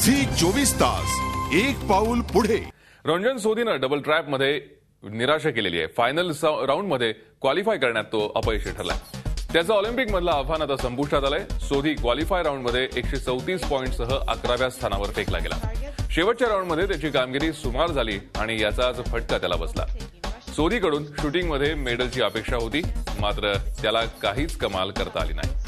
झी24 तास एक पाऊल पुढे। रंजन सोधीनं डबल ट्रॅप मध्ये निराशा केलेली आहे। फायनल राऊंड मध्ये क्वालिफाय करण्यात तो अपयशी ठरलाय। त्याचं ऑलिम्पिक मधलं आव्हान आता संपुष्टात आलंय। सोधी क्वालिफाय राऊंड मध्ये 134 पॉइंटसह 11व्या स्थानावर फेकला गेला। शेवटच्या राऊंड मध्ये त्याची कामगिरी सुमार झाली आणि याचाच फटका त्याला बसला। सोधीकडून शूटिंग मध्ये मेडलची अपेक्षा होती, मात्र त्याला काहीच कमाल करता आली नाही।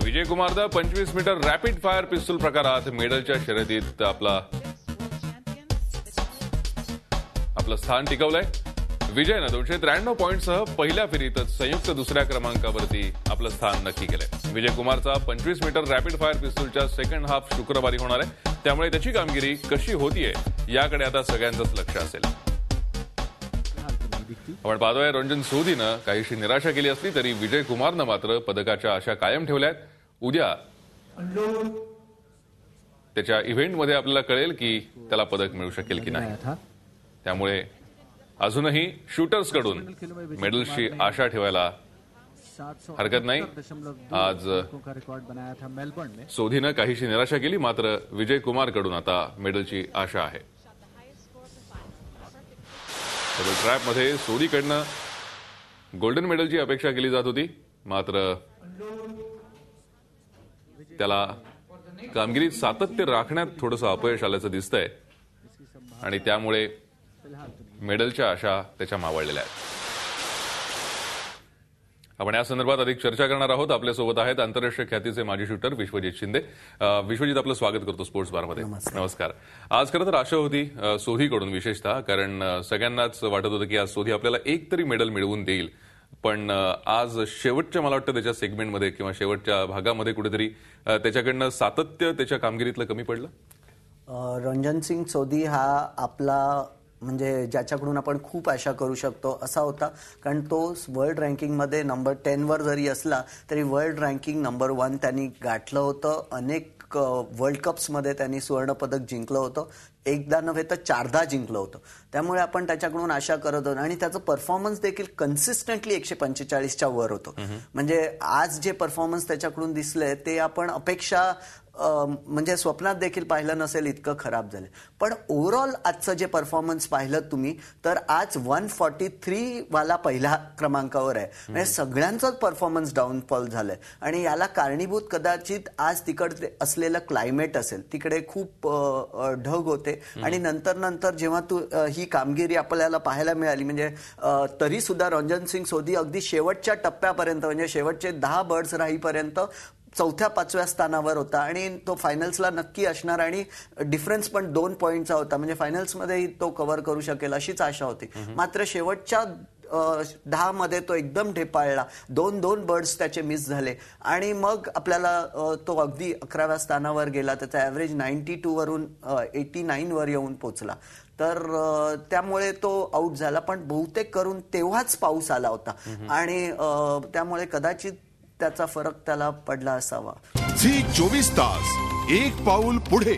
विजय कुमारनं 25 मीटर रॅपिड फायर पिस्तूल प्रकारात मेडलच्या शर्यतीत आपलं स्थान टिकवलंय। विजयनं 293 पॉइंटसह पहिल्या फेरीतच संयुक्त दुसऱ्या क्रमांकावरती आपलं स्थान नक्की केलंय। विजय कुमारचा 25 मीटर रॅपिड फायर पिस्तूलच्या सेकंड हाफ शुक्रवारी होणार आहे, त्यामुळे त्याची कामगिरी कशी होतीये याकडे आता सगळ्यांचंच लक्ष असेल। आपण पाहतोय रंजन सोधीनं काहीशी निराशा केली असली तरी विजय कुमारनं मात्र पदकाच्या आशा कायम ठेवल्यात। उद्या त्याच्या इव्हेंटमध्ये आपल्याला कळेल की त्याला पदक मिळू शकेल की नाही। त्यामुळे अजूनही शूटर्सकडून मेडल्सची आशा ठेवायला हरकत नाही। आज सोधीनं काहीशी निराशा केली, मात्र विजय कुमारकडून आता मेडलची आशा आहे। डबल ट्रॅपमध्ये सोधीकडनं गोल्डन मेडलची अपेक्षा केली जात होती, मात्र त्याला कामगिरीत सातत्य राखण्यात थोडंसं अपयश आल्याचं दिसतंय आणि त्यामुळे मेडलच्या आशा त्याच्या मावळलेल्या आहेत। आपण या संदर्भात अधिक चर्चा करणार आहोत। आपल्यासोबत आहेत आंतरराष्ट्रीय ख्यातीचे माजी शूटर विश्वजित शिंदे। विश्वजित, आपलं स्वागत करतो स्पोर्ट्स बारमध्ये। नमस्कार। आज खरं तर आशा होती सोधीकडून विशेषतः, कारण सगळ्यांनाच वाटत होतं की आज सोधी आपल्याला एक तरी मेडल मिळवून देईल, पण आज शेवटच्या मला वाटतं त्याच्या सेगमेंटमध्ये किंवा शेवटच्या भागामध्ये कुठेतरी त्याच्याकडनं सातत्य त्याच्या कामगिरीतलं कमी पडलं। रंजन सिंग सोधी हा आपला म्हणजे ज्याच्याकडून आपण खूप आशा करू शकतो असा होता, कारण तो वर्ल्ड रँकिंगमध्ये नंबर 10 वर जरी असला तरी वर्ल्ड रँकिंग नंबर 1 त्यांनी गाठलं होतं। अनेक वर्ल्ड कप्समध्ये त्यांनी सुवर्णपदक जिंकलं होतं, एकदा नव्हे तर 4दा जिंकलं होतं। त्यामुळे आपण त्याच्याकडून आशा करत होतो आणि त्याचं परफॉर्मन्स देखील कन्सिस्टंटली 145च्या वर होतं। म्हणजे आज जे परफॉर्मन्स त्याच्याकडून दिसले ते आपण अपेक्षा म्हणजे स्वप्नात देखील पाहिलं नसेल इतकं खराब झालं। पण ओव्हरऑल आजचं जे परफॉर्मन्स पाहिलं तुम्ही तर आज 143 वाला पहिल्या क्रमांकावर आहे। म्हणजे सगळ्यांचाच परफॉर्मन्स डाऊनफॉल झालंय आणि याला कारणीभूत कदाचित आज तिकडे असलेलं क्लायमेट असेल। तिकडे खूप ढग होते आणि नंतर जेव्हा ही कामगिरी आपल्याला पाहायला मिळाली, म्हणजे तरी सुद्धा रंजन सिंग सोधी अगदी शेवटच्या टप्प्यापर्यंत म्हणजे शेवटचे 10 बर्ड्स राहीपर्यंत 4थ्या-5व्या स्थानावर होता आणि तो फायनल्सला नक्की असणार आणि डिफरन्स पण 2 पॉइंटचा होता, म्हणजे फायनल्समध्येही तो कव्हर करू शकेल अशीच आशा होती। मात्र शेवटच्या 10 मध्ये तो एकदम ढेपाळला, 2 बर्ड्स त्याचे मिस झाले आणि मग आपल्याला तो अगदी 11व्या स्थानावर गेला। त्याचा ॲव्हरेज 92 वरून 89 वर येऊन पोचला। तर त्यामुळे तो आउट झाला, पण बहुतेक करून तेव्हाच पाऊस आला होता आणि त्यामुळे कदाचित त्याचा फरक त्याला पडला असावा। झी24 तास एक पाऊल पुढे।